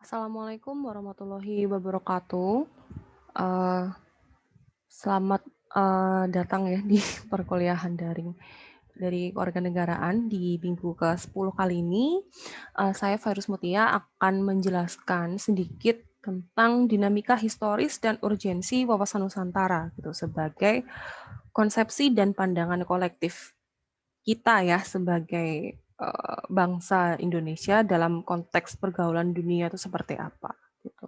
Assalamualaikum warahmatullahi wabarakatuh. Eh, Selamat datang ya di perkuliahan daring dari kewarganegaraan di minggu ke-10 kali ini. Saya Virus Mutia akan menjelaskan sedikit tentang dinamika historis dan urgensi wawasan Nusantara gitu sebagai konsepsi dan pandangan kolektif kita ya sebagai bangsa Indonesia dalam konteks pergaulan dunia itu seperti apa gitu.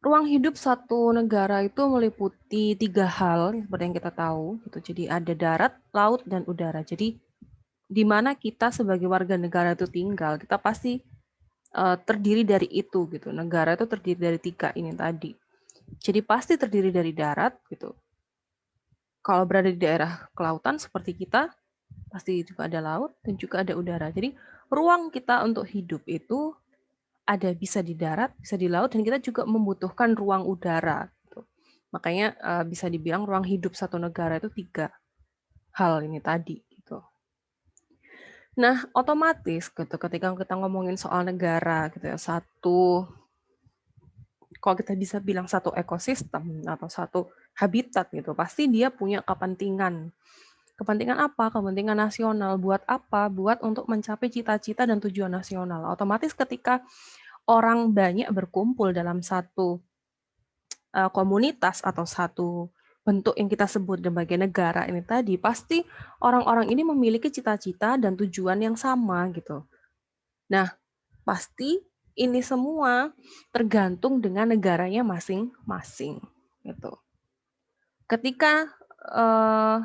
Ruang hidup satu negara itu meliputi 3 hal seperti yang kita tahu gitu. Jadi ada darat, laut, dan udara. Jadi di mana kita sebagai warga negara itu tinggal, kita pasti terdiri dari itu gitu. Negara itu terdiri dari 3 ini tadi. Jadi pasti terdiri dari darat gitu. Kalau berada di daerah kelautan seperti kita, pasti juga ada laut dan juga ada udara. Jadi ruang kita untuk hidup itu ada bisa di darat, bisa di laut, dan kita juga membutuhkan ruang udara. Gitu. Makanya bisa dibilang ruang hidup satu negara itu 3 hal ini tadi. Gitu. Nah, otomatis gitu, ketika kita ngomongin soal negara, gitu ya, kalau kita bisa bilang satu ekosistem atau satu habitat gitu, pasti dia punya kepentingan. Kepentingan apa? Kepentingan nasional. Buat apa? Buat untuk mencapai cita-cita dan tujuan nasional. Otomatis ketika orang banyak berkumpul dalam satu komunitas atau satu bentuk yang kita sebut sebagai negara ini tadi, pasti orang-orang ini memiliki cita-cita dan tujuan yang sama gitu. Nah, pasti ini semua tergantung dengan negaranya masing-masing gitu. Ketika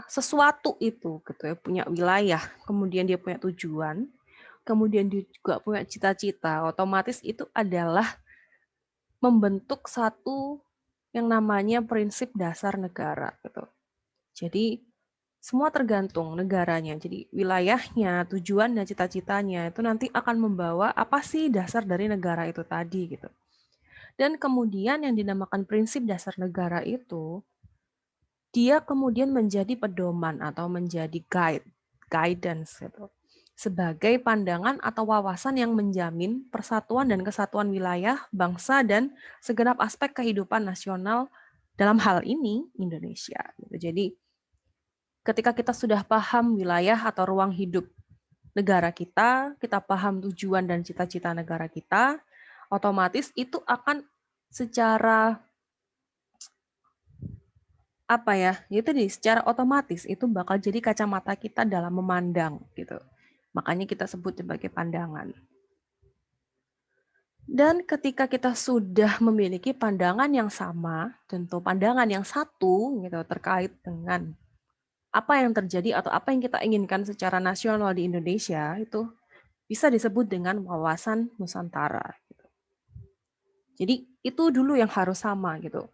sesuatu itu gitu ya punya wilayah, kemudian dia punya tujuan, kemudian dia juga punya cita-cita, otomatis itu adalah membentuk satu yang namanya prinsip dasar negara gitu. Jadi semua tergantung negaranya. Jadi wilayahnya, tujuan dan cita-citanya itu nanti akan membawa apa sih dasar dari negara itu tadi gitu. Dan kemudian yang dinamakan prinsip dasar negara itu dia kemudian menjadi pedoman atau menjadi guidance gitu. Sebagai pandangan atau wawasan yang menjamin persatuan dan kesatuan wilayah, bangsa, dan segenap aspek kehidupan nasional dalam hal ini Indonesia. Jadi ketika kita sudah paham wilayah atau ruang hidup negara kita paham tujuan dan cita-cita negara kita, otomatis itu akan secara apa ya, itu secara otomatis itu bakal jadi kacamata kita dalam memandang gitu. Makanya kita sebut sebagai pandangan. Dan ketika kita sudah memiliki pandangan yang sama, tentu pandangan yang satu gitu terkait dengan apa yang terjadi atau apa yang kita inginkan secara nasional di Indonesia itu bisa disebut dengan wawasan Nusantara. Gitu. Jadi itu dulu yang harus sama gitu.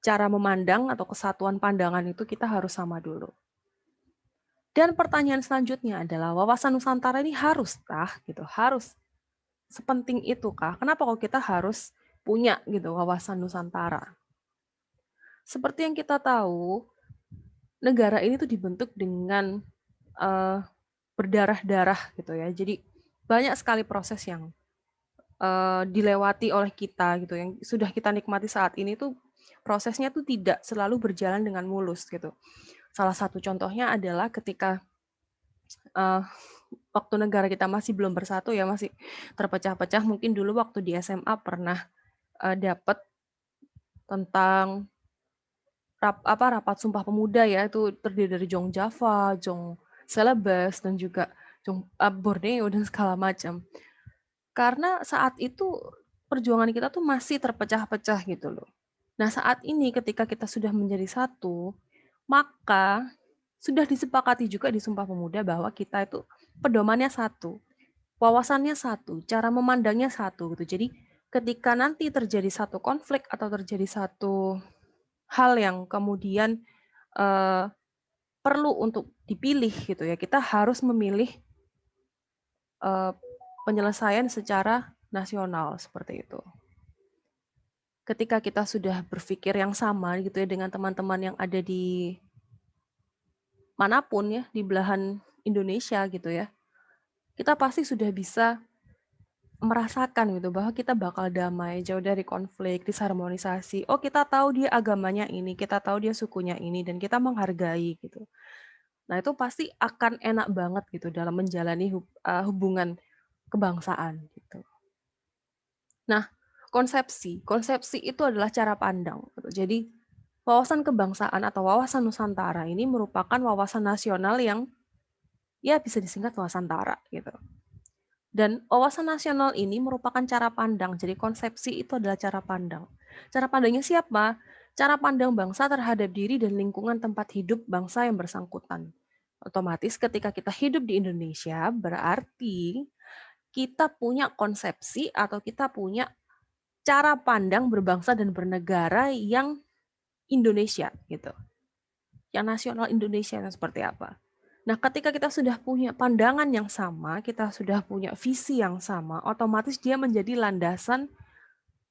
Cara memandang atau kesatuan pandangan itu kita harus sama dulu. Dan pertanyaan selanjutnya adalah wawasan Nusantara ini haruskah gitu, harus sepenting itu kah? Kenapa kok kita harus punya gitu wawasan Nusantara? Seperti yang kita tahu, negara ini tuh dibentuk dengan berdarah-darah gitu ya. Jadi banyak sekali proses yang dilewati oleh kita gitu, yang sudah kita nikmati saat ini tuh prosesnya tuh tidak selalu berjalan dengan mulus gitu. Salah satu contohnya adalah ketika waktu negara kita masih belum bersatu ya, masih terpecah-pecah. Mungkin dulu waktu di SMA pernah dapat tentang rapat Sumpah Pemuda ya, itu terdiri dari Jong Java, Jong Celebes, dan juga Jong Borneo dan segala macam. Karena saat itu perjuangan kita tuh masih terpecah-pecah gitu loh. Nah saat ini ketika kita sudah menjadi satu, maka sudah disepakati juga di Sumpah Pemuda bahwa kita itu pedomannya satu, wawasannya satu, cara memandangnya satu gitu. Jadi ketika nanti terjadi satu konflik atau terjadi satu hal yang kemudian eh, perlu untuk dipilih gitu ya, kita harus memilih eh, penyelesaian secara nasional seperti itu. Ketika kita sudah berpikir yang sama gitu ya dengan teman-teman yang ada di manapun ya di belahan Indonesia gitu ya, kita pasti sudah bisa merasakan gitu bahwa kita bakal damai, jauh dari konflik, disharmonisasi. Oh, kita tahu dia agamanya ini, kita tahu dia sukunya ini, dan kita menghargai gitu. Nah, itu pasti akan enak banget gitu dalam menjalani hubungan kebangsaan gitu. Nah, konsepsi itu adalah cara pandang gitu. Jadi, wawasan kebangsaan atau wawasan Nusantara ini merupakan wawasan nasional yang ya bisa disingkat Nusantara gitu. Dan wawasan nasional ini merupakan cara pandang. Jadi konsepsi itu adalah cara pandang. Cara pandangnya siapa? Cara pandang bangsa terhadap diri dan lingkungan tempat hidup bangsa yang bersangkutan. Otomatis ketika kita hidup di Indonesia, berarti kita punya konsepsi atau kita punya cara pandang berbangsa dan bernegara yang Indonesia gitu. Yang nasional Indonesia yang seperti apa. Nah, ketika kita sudah punya pandangan yang sama, kita sudah punya visi yang sama, otomatis dia menjadi landasan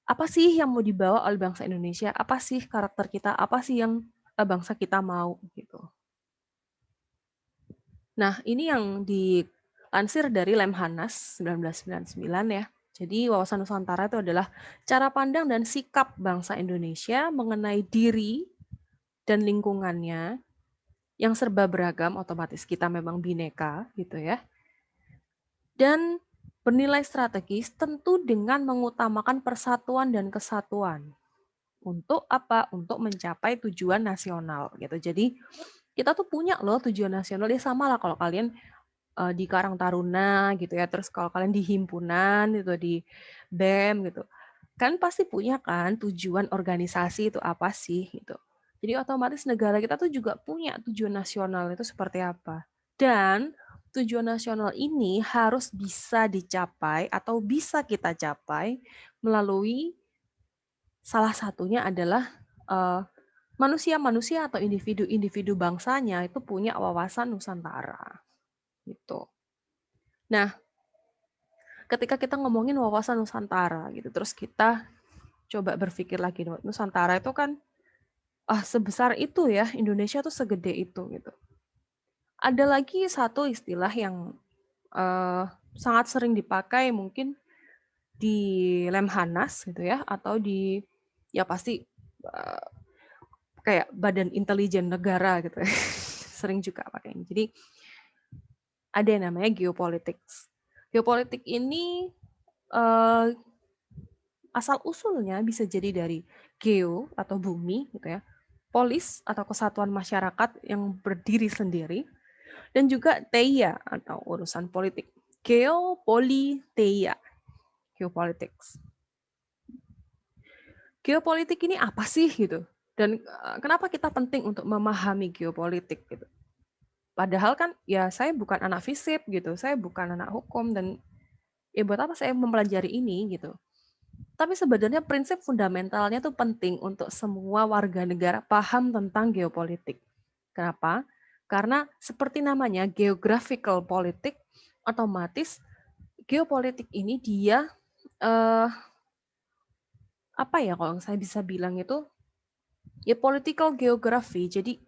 apa sih yang mau dibawa oleh bangsa Indonesia, apa sih karakter kita, apa sih yang bangsa kita mau gitu. Nah, ini yang dilansir dari Lemhanas 1999 ya. Jadi wawasan Nusantara itu adalah cara pandang dan sikap bangsa Indonesia mengenai diri dan lingkungannya yang serba beragam, otomatis kita memang bineka gitu ya. Dan bernilai strategis tentu dengan mengutamakan persatuan dan kesatuan. Untuk apa? Untuk mencapai tujuan nasional gitu. Jadi kita tuh punya loh tujuan nasional, ya sama lah kalau kalian di Karang Taruna gitu ya, terus kalau kalian di himpunan gitu, di BEM gitu, kan pasti punya kan tujuan organisasi itu apa sih gitu. Jadi otomatis negara kita tuh juga punya tujuan nasional itu seperti apa. Dan tujuan nasional ini harus bisa dicapai atau bisa kita capai melalui salah satunya adalah manusia-manusia atau individu-individu bangsanya itu punya wawasan Nusantara gitu. Nah, ketika kita ngomongin wawasan Nusantara gitu, terus kita coba berpikir lagi, Nusantara itu kan sebesar itu ya, Indonesia tuh segede itu gitu. Ada lagi satu istilah yang sangat sering dipakai mungkin di Lemhanas gitu ya, atau di ya pasti kayak Badan Intelijen Negara gitu. Sering juga pakai ini. Jadi ada yang namanya geopolitik. Geopolitik ini asal usulnya bisa jadi dari geo atau bumi gitu ya, polis atau kesatuan masyarakat yang berdiri sendiri, dan juga teia atau urusan politik. Geopoliteia, geopolitics. Geopolitik ini apa sih gitu? Dan kenapa kita penting untuk memahami geopolitik gitu? Padahal kan ya saya bukan anak FISIP gitu, saya bukan anak hukum, dan ya buat apa saya mempelajari ini gitu. Tapi sebenarnya prinsip fundamentalnya tuh penting untuk semua warga negara paham tentang geopolitik. Kenapa? Karena seperti namanya geographical politik, otomatis geopolitik ini dia apa ya kalau saya bisa bilang itu ya political geography. Jadi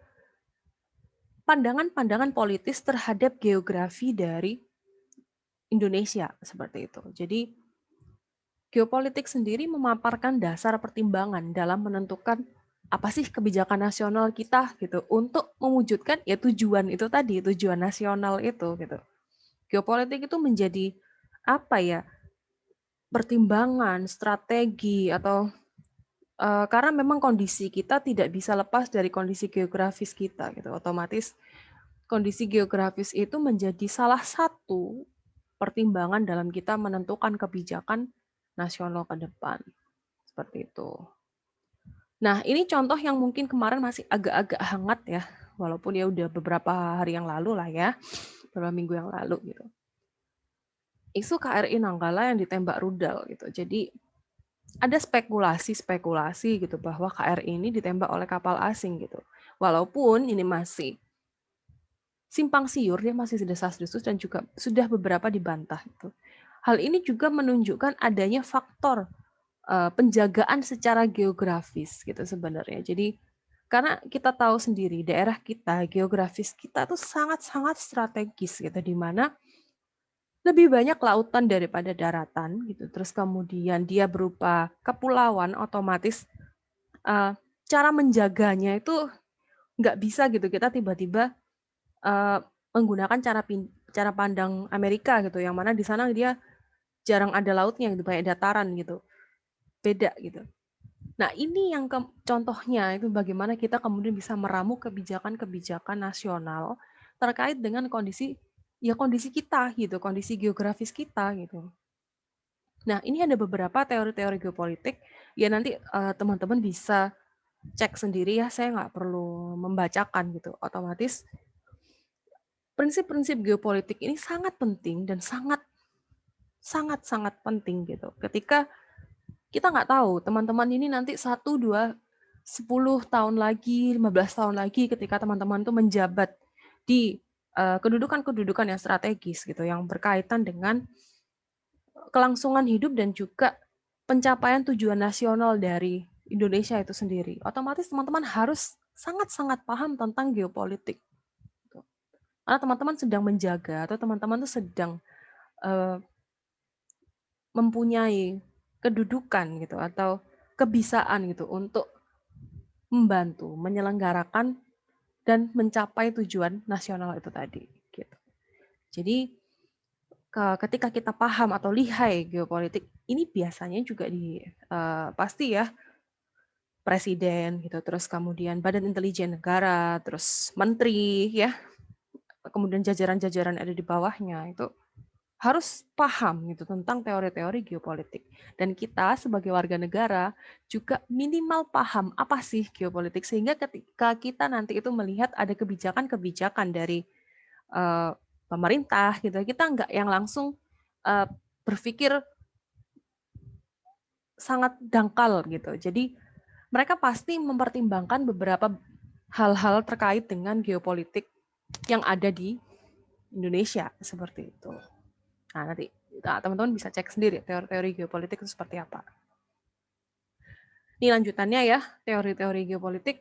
pandangan-pandangan politis terhadap geografi dari Indonesia seperti itu. Jadi geopolitik sendiri memaparkan dasar pertimbangan dalam menentukan apa sih kebijakan nasional kita gitu untuk mewujudkan ya tujuan itu tadi, tujuan nasional itu gitu. Geopolitik itu menjadi apa ya? Pertimbangan, strategi atau karena memang kondisi kita tidak bisa lepas dari kondisi geografis kita gitu. Otomatis kondisi geografis itu menjadi salah satu pertimbangan dalam kita menentukan kebijakan nasional ke depan. Seperti itu. Nah, ini contoh yang mungkin kemarin masih agak-agak hangat ya, walaupun ya udah beberapa hari yang lalu lah ya, beberapa minggu yang lalu gitu. Isu KRI Nanggala yang ditembak rudal gitu. Jadi ada spekulasi gitu bahwa KRI ini ditembak oleh kapal asing gitu. Walaupun ini masih simpang siur, dia masih desas-desus dan juga sudah beberapa dibantah itu. Hal ini juga menunjukkan adanya faktor penjagaan secara geografis gitu sebenarnya. Jadi karena kita tahu sendiri daerah kita, geografis kita tuh sangat-sangat strategis gitu, di mana lebih banyak lautan daripada daratan gitu. Terus kemudian dia berupa kepulauan, otomatis cara menjaganya itu nggak bisa gitu. Kita tiba-tiba menggunakan cara pandang Amerika gitu, yang mana di sana dia jarang ada lautnya gitu, banyak dataran gitu. Beda gitu. Nah, ini yang contohnya itu bagaimana kita kemudian bisa meramu kebijakan-kebijakan nasional terkait dengan kondisi kita gitu, kondisi geografis kita gitu. Nah, ini ada beberapa teori-teori geopolitik, ya nanti teman-teman bisa cek sendiri ya, saya nggak perlu membacakan gitu. Otomatis prinsip-prinsip geopolitik ini sangat penting dan sangat penting gitu. Ketika kita nggak tahu teman-teman ini nanti 1, 2, 10 tahun lagi, 15 tahun lagi ketika teman-teman tuh menjabat di kedudukan-kedudukan yang strategis gitu, yang berkaitan dengan kelangsungan hidup dan juga pencapaian tujuan nasional dari Indonesia itu sendiri. Otomatis teman-teman harus sangat-sangat paham tentang geopolitik. Karena teman-teman sedang menjaga atau teman-teman tuh sedang mempunyai kedudukan gitu atau kebisaan gitu untuk membantu menyelenggarakan dan mencapai tujuan nasional itu tadi gitu. Jadi ketika kita paham atau lihai geopolitik ini biasanya juga pasti ya presiden gitu, terus kemudian badan intelijen negara, terus menteri ya, kemudian jajaran-jajaran ada di bawahnya itu harus paham gitu tentang teori-teori geopolitik. Dan kita sebagai warga negara juga minimal paham apa sih geopolitik, sehingga ketika kita nanti itu melihat ada kebijakan-kebijakan dari pemerintah gitu, kita nggak yang langsung berpikir sangat dangkal gitu. Jadi mereka pasti mempertimbangkan beberapa hal-hal terkait dengan geopolitik yang ada di Indonesia seperti itu. Nah, nanti teman-teman bisa cek sendiri teori-teori geopolitik itu seperti apa. Ini lanjutannya ya, teori-teori geopolitik.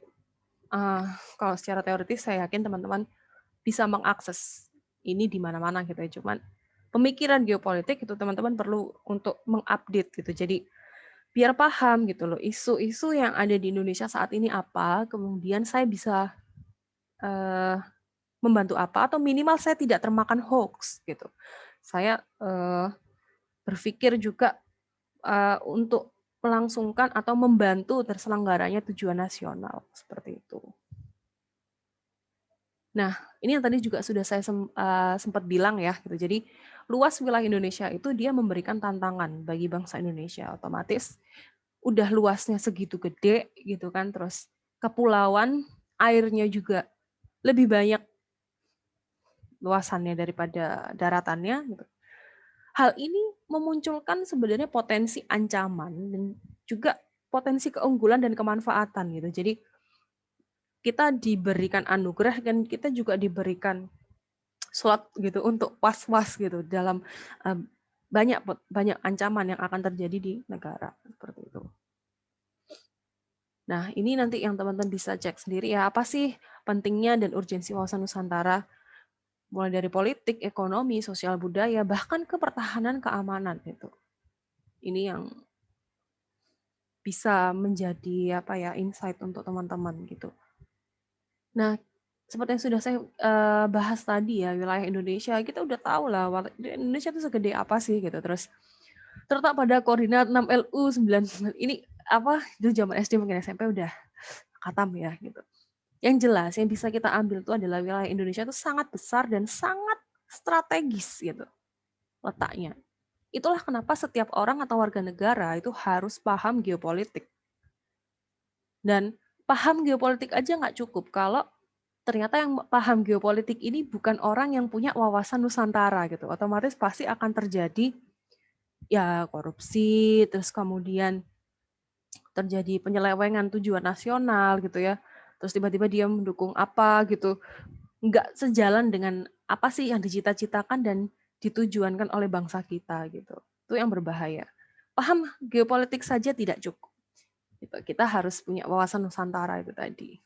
Kalau secara teoritis saya yakin teman-teman bisa mengakses ini di mana-mana gitu ya. Cuman pemikiran geopolitik itu teman-teman perlu untuk mengupdate gitu. Jadi biar paham gitu loh isu-isu yang ada di Indonesia saat ini apa, kemudian saya bisa membantu apa, atau minimal saya tidak termakan hoax gitu. Saya berpikir juga untuk melangsungkan atau membantu terselenggaranya tujuan nasional seperti itu. Nah, ini yang tadi juga sudah saya sempat bilang ya gitu. Jadi luas wilayah Indonesia itu dia memberikan tantangan bagi bangsa Indonesia. Otomatis udah luasnya segitu gede gitu kan, terus kepulauan, airnya juga lebih banyak luasannya daripada daratannya gitu. Hal ini memunculkan sebenarnya potensi ancaman dan juga potensi keunggulan dan kemanfaatan gitu. Jadi kita diberikan anugerah dan kita juga diberikan slot gitu untuk was-was gitu dalam banyak banyak ancaman yang akan terjadi di negara seperti itu. Nah, ini nanti yang teman-teman bisa cek sendiri ya, apa sih pentingnya dan urgensi wawasan Nusantara, mulai dari politik, ekonomi, sosial budaya, bahkan ke pertahanan keamanan gitu. Ini yang bisa menjadi apa ya, insight untuk teman-teman gitu. Nah, seperti yang sudah saya bahas tadi ya, wilayah Indonesia, kita udah tahu lah Indonesia itu segede apa sih gitu. Terus terletak pada koordinat 6LU 99 ini apa, itu zaman SD mungkin SMP udah khatam ya gitu. Yang jelas yang bisa kita ambil itu adalah wilayah Indonesia itu sangat besar dan sangat strategis gitu letaknya. Itulah kenapa setiap orang atau warga negara itu harus paham geopolitik. Dan paham geopolitik aja nggak cukup kalau ternyata yang paham geopolitik ini bukan orang yang punya wawasan Nusantara gitu. Otomatis pasti akan terjadi ya korupsi, terus kemudian terjadi penyelewengan tujuan nasional gitu ya. Terus tiba-tiba dia mendukung apa gitu. Nggak sejalan dengan apa sih yang dicita-citakan dan ditujuankan oleh bangsa kita gitu. Itu yang berbahaya. Paham geopolitik saja tidak cukup. Gitu. Kita harus punya wawasan Nusantara itu tadi.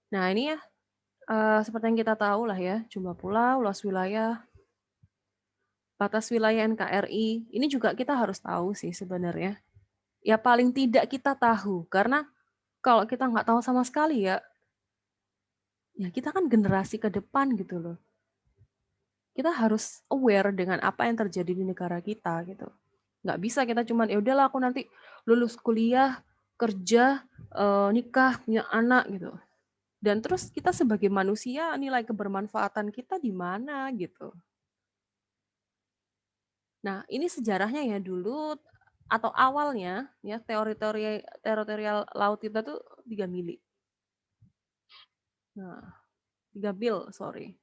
Nah ini ya, seperti yang kita tahu lah ya, jumlah pulau, luas wilayah, batas wilayah NKRI, ini juga kita harus tahu sih sebenarnya. Ya paling tidak kita tahu, karena kalau kita nggak tahu sama sekali ya kita kan generasi ke depan gitu loh. Kita harus aware dengan apa yang terjadi di negara kita gitu. Nggak bisa kita cuman ya udahlah aku nanti lulus kuliah, kerja, nikah, punya anak gitu. Dan terus kita sebagai manusia nilai kebermanfaatan kita di mana gitu. Nah, ini sejarahnya ya dulu atau awalnya ya teori-teori teritorial laut kita tuh 3 mili. Nah, 3 mil, sorry.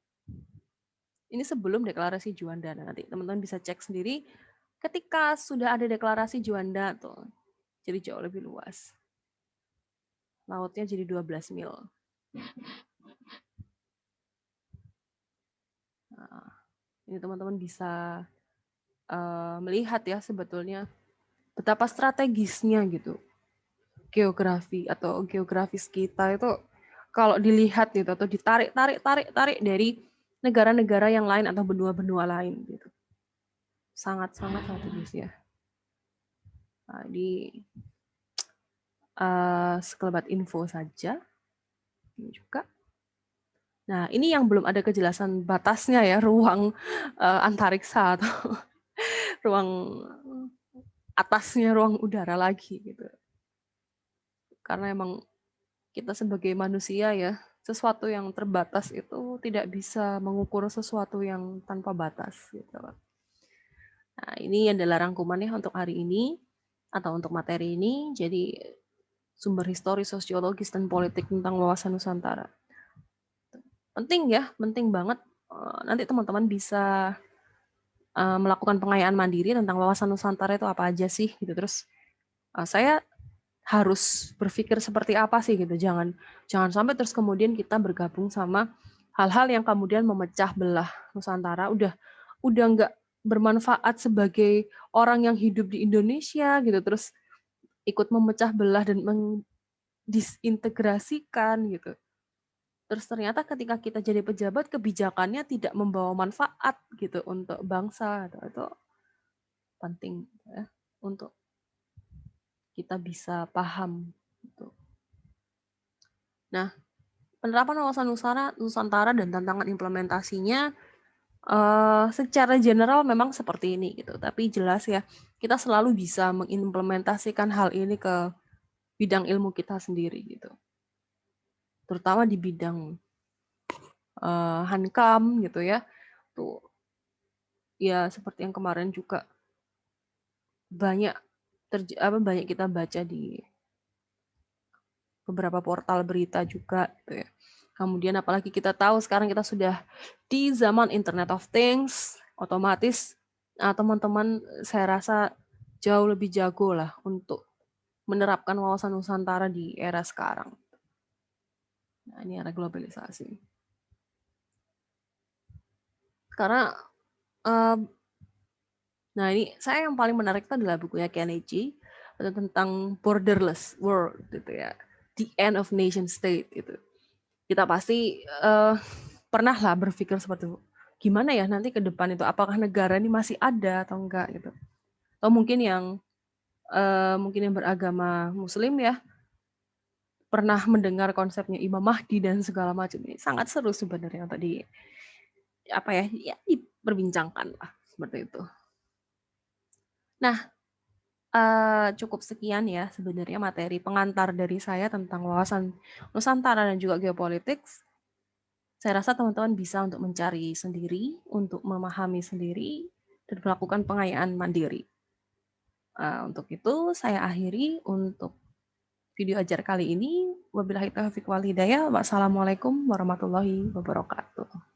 Ini sebelum deklarasi Juanda. Nah, nanti teman-teman bisa cek sendiri ketika sudah ada deklarasi Juanda tuh. Jadi jauh lebih luas. Lautnya jadi 12 mil. Nah, ini teman-teman bisa melihat ya sebetulnya betapa strategisnya gitu geografi atau geografis kita itu kalau dilihat gitu atau ditarik dari negara-negara yang lain atau benua-benua lain gitu. Sangat-sangat strategis ya. Nah, di sekelebat info saja ini juga. Nah, ini yang belum ada kejelasan batasnya ya, ruang antariksa atau ruang atasnya, ruang udara lagi gitu. Karena emang kita sebagai manusia ya, sesuatu yang terbatas itu tidak bisa mengukur sesuatu yang tanpa batas gitu. Nah, ini adalah rangkumannya untuk hari ini atau untuk materi ini. Jadi sumber historis, sosiologis, dan politik tentang wawasan Nusantara. Penting ya, penting banget. Nanti teman-teman bisa melakukan pengayaan mandiri tentang wawasan Nusantara itu apa aja sih gitu. Terus saya harus berpikir seperti apa sih gitu. Jangan sampai terus kemudian kita bergabung sama hal-hal yang kemudian memecah belah Nusantara. Udah nggak bermanfaat sebagai orang yang hidup di Indonesia gitu. Terus ikut memecah belah dan mendisintegrasikan gitu. Terus ternyata ketika kita jadi pejabat, kebijakannya tidak membawa manfaat gitu untuk bangsa. Itu penting ya, untuk kita bisa paham. Gitu. Nah, penerapan wawasan Nusantara dan tantangan implementasinya secara general memang seperti ini gitu. Tapi jelas ya, kita selalu bisa mengimplementasikan hal ini ke bidang ilmu kita sendiri gitu. Terutama di bidang Hankam gitu ya. Tuh ya seperti yang kemarin juga banyak kita baca di beberapa portal berita juga gitu ya. Kemudian apalagi kita tahu sekarang kita sudah di zaman Internet of Things, otomatis teman-teman saya rasa jauh lebih jago lah untuk menerapkan wawasan Nusantara di era sekarang. Nah, ini era globalisasi. Karena nah ini saya yang paling menarik itu adalah bukunya Kenichi tentang borderless world gitu ya. The End of Nation State gitu. Kita pasti pernah lah berpikir seperti itu. Gimana ya nanti ke depan itu, apakah negara ini masih ada atau enggak gitu. Atau mungkin yang beragama Muslim ya, pernah mendengar konsepnya Imam Mahdi dan segala macam. Ini sangat seru sebenarnya untuk diperbincangkan lah seperti itu. Nah, cukup sekian ya sebenarnya materi pengantar dari saya tentang wawasan Nusantara dan juga geopolitik. Saya rasa teman-teman bisa untuk mencari sendiri, untuk memahami sendiri, dan melakukan pengayaan mandiri. Untuk itu saya akhiri untuk video ajar kali ini. Wabillahi taufiq wal hidayah. Wassalamualaikum warahmatullahi wabarakatuh.